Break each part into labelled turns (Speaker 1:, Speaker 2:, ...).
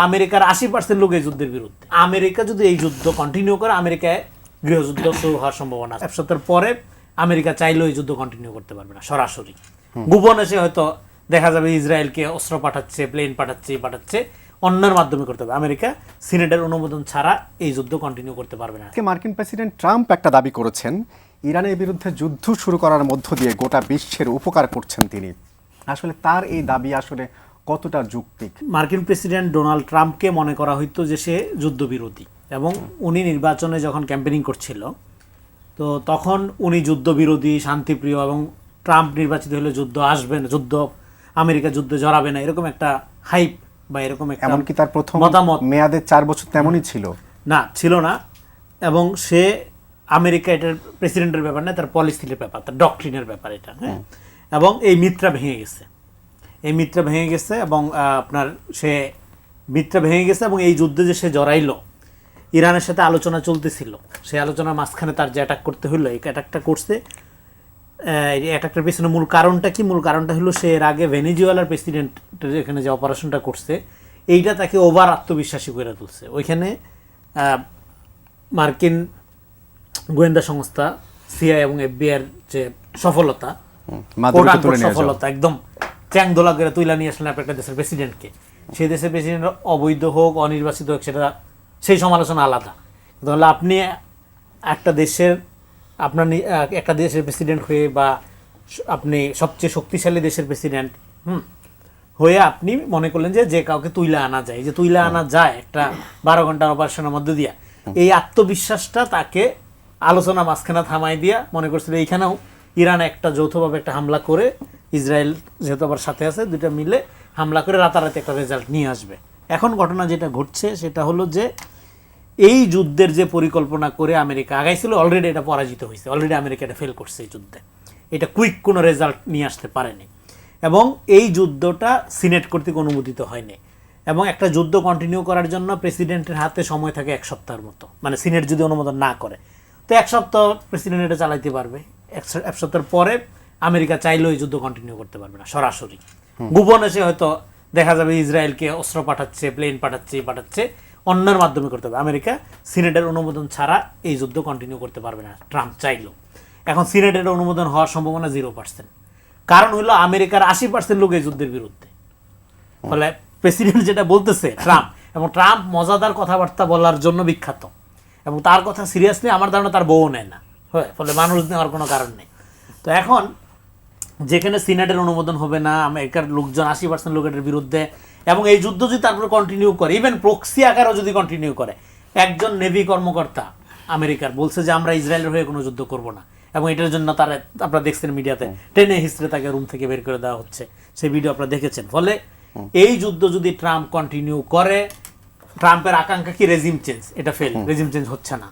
Speaker 1: আমেরিকার 80% লোক এই যুদ্ধের বিরুদ্ধে। আমেরিকা যদি এই যুদ্ধ কন্টিনিউ করে, আমেরিকায় গৃহযুদ্ধ শুরু হওয়ার সম্ভাবনা আছে। 1 সপ্তাহের পরে আমেরিকা চাইলেও এই যুদ্ধ কন্টিনিউ করতে পারবে না সরাসরি। গোপনে সে হয়তো দেখা যাবে ইসরায়েলকে অস্ত্র পাঠাচ্ছে, প্লেন পাঠাচ্ছে, অন্যের মাধ্যমে করতে হবে। আমেরিকা সিনেটের অনুমোদন ছাড়া এই যুদ্ধ কন্টিনিউ করতে পারবে না।
Speaker 2: মার্কিন প্রেসিডেন্ট ট্রাম্প একটা দাবি করেছেন, ইরানের বিরুদ্ধে যুদ্ধ শুরু করার মধ্য দিয়ে গোটা বিশ্বের উপকার করছেন তিনি। আসলে তার এই দাবি আসলে কতটা যৌক্তিক?
Speaker 1: মার্কিন প্রেসিডেন্ট ডোনাল্ড ট্রাম্পকে মনে করা হইতো যে সে যুদ্ধবিরোধী, এবং উনি নির্বাচনে যখন ক্যাম্পেনিং করছিল তো তখন উনি যুদ্ধবিরোধী, শান্তিপ্রিয়, এবং ট্রাম্প নির্বাচিত হলে যুদ্ধ আসবে না, আমেরিকা যুদ্ধে জড়াবে না, এরকম একটা হাইপ বা এরকম একটা,
Speaker 2: এমনকি তার প্রথম
Speaker 1: মতামত
Speaker 2: মেয়াদে 4 বছর তেমনই ছিল না। এবং সে আমেরিকা এটার প্রেসিডেন্টের ব্যাপার না, তার পলিসির ব্যাপার, তার ডক্ট্রিনের ব্যাপার এটা। হ্যাঁ, এবং এই মিত্রা ভেঙে গেছে, এবং আপনার সে মিত্রা ভেঙে গেছে, এবং এই যুদ্ধে যে সে জড়াইলো, ইরানের সাথে আলোচনা চলতেছিল, সেই আলোচনার মাঝখানে তার যে অ্যাটাক করতে হইলো, এই অ্যাটাকটা করছে। এই অ্যাটাকটার পেছনে মূল কারণটা কি? মূল কারণটা হলো সে এর আগে ভেনেজুয়েলার প্রেসিডেন্টের এখানে যে অপারেশনটা করছে, এইটা তাকে ওভার আত্মবিশ্বাসী করে তুলছে। ওইখানে মার্কিন গোয়েন্দা সংস্থা সিআই এবং এফবিআইয়ের যে সফলতা, একদম চ্যাং দোলা করে তুইলা নিয়ে আসলেন একটা দেশের প্রেসিডেন্টকে। সেই দেশের প্রেসিডেন্ট অবৈধ হোক, অনির্বাচিত হোক, সেটা সেই সমালোচনা আলাদা। তাহলে আপনি একটা দেশের প্রেসিডেন্ট হয়ে, বা আপনি সবচেয়ে শক্তিশালী দেশের প্রেসিডেন্ট হয়ে আপনি মনে করলেন যে কাউকে তুইলা আনা যায় একটা 12 ঘন্টার অপারেশনের মধ্যে দিয়া, এই আত্মবিশ্বাসটা তাকে আলোচনা মাঝখানে থামাই দিয়া মনে করছিল এইখানেও ইরান একটা যৌথভাবে একটা হামলা করে, ইসরায়েল যেহেতু আবার সাথে আছে, দুইটা মিলে হামলা করে রাতারাতি একটা রেজাল্ট নিয়ে আসবে। এখন ঘটনা যেটা ঘটছে সেটা হলো যে এই যুদ্ধের যে পরিকল্পনা করে আমেরিকা আগাইছিল, অলরেডি এটা পরাজিত হয়েছে, অলরেডি আমেরিকা এটা ফেল করছে এই যুদ্ধে। এটা কুইক কোনো রেজাল্ট নিয়ে আসতে পারেনি, এবং এই যুদ্ধটা সিনেট কর্তৃক অনুমোদিত হয়নি। এবং একটা যুদ্ধ কন্টিনিউ করার জন্য প্রেসিডেন্টের হাতে সময় থাকে 1 সপ্তাহের মতো, মানে সিনেট যদি অনুমোদন না করে তো 1 সপ্তাহ প্রেসিডেন্ট এটা চালাইতে পারবে। 1 সপ্তাহের পরে আমেরিকা চাইলেও এই যুদ্ধ কন্টিনিউ করতে পারবে না সরাসরি। গোপনে সে হয়তো দেখা যাবে ইসরায়েলকে অস্ত্র পাঠাচ্ছে, প্লেন পাঠাচ্ছে, অন্যের মাধ্যমে করতে হবে। আমেরিকা সিনেটের অনুমোদন ছাড়া এই যুদ্ধ কন্টিনিউ করতে পারবে না ট্রাম্প চাইলেও। এখন সিনেটের অনুমোদন হওয়ার সম্ভাবনা 0%। কারণ হলো আমেরিকার 80% লোক এই যুদ্ধের বিরুদ্ধে। ফলে প্রেসিডেন্ট যেটা বলতেছে ট্রাম্প, এবং ট্রাম্প মজাদার কথাবার্তা বলার জন্য বিখ্যাত, এবং তার কথা সিরিয়াসলি আমার ধারণা তার বউ নেয় না, ফলে মানুষ নেওয়ার কোনো কারণ নেই। তো এখন যেখানে সিনেটের অনুমোদন হবে না, আমেরিকার লোকজন 80% লোকের বিরুদ্ধে, এবং এই যুদ্ধ যদি তারপরে কন্টিনিউ করে, ইভেন প্রক্সি আকারও যদি কন্টিনিউ করে, একজন নেভি কর্মকর্তা আমেরিকার বলছে যে আমরা ইসরায়েলের হয়ে কোনো যুদ্ধ করব না, এবং এটার জন্য তারা, আপনারা দেখছেন মিডিয়াতে টেনে হিস্ট্রি তাকে রুম থেকে বের করে দেওয়া হচ্ছে, সেই ভিডিও আপনারা দেখেছেন। ফলে এই যুদ্ধ যদি ট্রাম্প কন্টিনিউ করে, ট্রাম্পের আকাঙ্ক্ষা কি রেজিম চেঞ্জ, এটা ফেল, রেজিম চেঞ্জ হচ্ছে না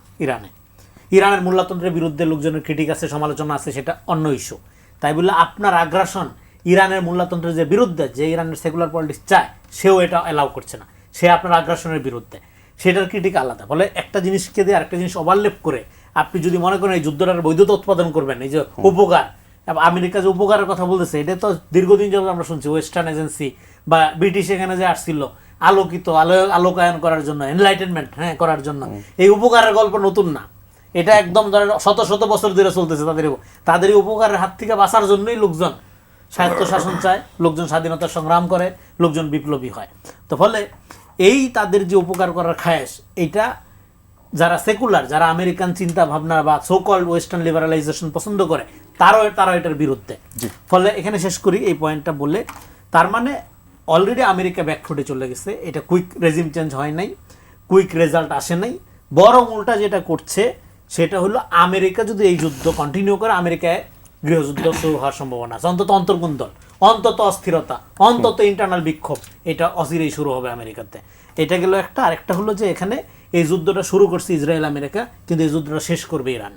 Speaker 2: ইরানের মূল্যতন্ত্রের বিরুদ্ধে লোকজনের ক্রিটিক আছে, সমালোচনা আছে, সেটা অন্য ইস্যু। তাই বলে আপনার আগ্রাসন ইরানের মূল্যতন্ত্রের যে বিরুদ্ধে, যে ইরানের সেকুলার পলিটিক্স চায়, সেও এটা অ্যালাউ করছে না, সে আপনার আগ্রাসনের বিরুদ্ধে, সেটার ক্রিটিক আলাদা। ফলে একটা জিনিসকে দিয়ে আরেকটা জিনিস ওভারলেপ করে আপনি যদি মনে করেন এই যুদ্ধটার বৈধতা উৎপাদন করবেন, এই যে উপকার, আমেরিকা যে উপকারের কথা বলতেছে, এটা তো দীর্ঘদিন যাবত আমরা শুনছি, ওয়েস্টার্ন এজেন্সি বা ব্রিটিশ এখানে যে আসছিল আলোকায়ন করার জন্য, এনলাইটেনমেন্ট করার জন্য, এই উপকারের গল্প নতুন না, এটা একদম শত বছর ধরে চলতেছে। তাদের উপকারের হাত থেকে বাঁচার জন্যই লোকজন স্বায়ত্ত শাসন চায়, লোকজন স্বাধীনতার সংগ্রাম করে, লোকজন বিপ্লবী হয়। তো ফলে এই তাদের যে উপকার করার খায়েশ, এইটা যারা সেকুলার, যারা আমেরিকান চিন্তা ভাবনা বা সোকল্ড ওয়েস্টার্ন লিবারালাইজেশন পছন্দ করে, তারাও এটার বিরুদ্ধে। ফলে এখানে শেষ করি এই পয়েন্টটা বলে, তার মানে অলরেডি আমেরিকা ব্যাকফুটে চলে গেছে, এটা কুইক রেজিম চেঞ্জ হয় নাই, কুইক রেজাল্ট আসে নাই। বরং উল্টা যেটা করছে সেটা হলো আমেরিকা যদি এই যুদ্ধ কন্টিনিউ করে, আমেরিকায় গৃহযুদ্ধ শুরু হওয়ার সম্ভাবনা আছে, অন্তত অন্তর্গুন্দল, অন্তত অস্থিরতা, অন্তত ইন্টারনাল বিক্ষোভ, এটা অচিরেই শুরু হবে আমেরিকাতে। এটা গেল একটা। আরেকটা হলো যে এখানে এই যুদ্ধটা শুরু করছে ইসরায়েল আমেরিকা, কিন্তু এই যুদ্ধটা শেষ করবে ইরান।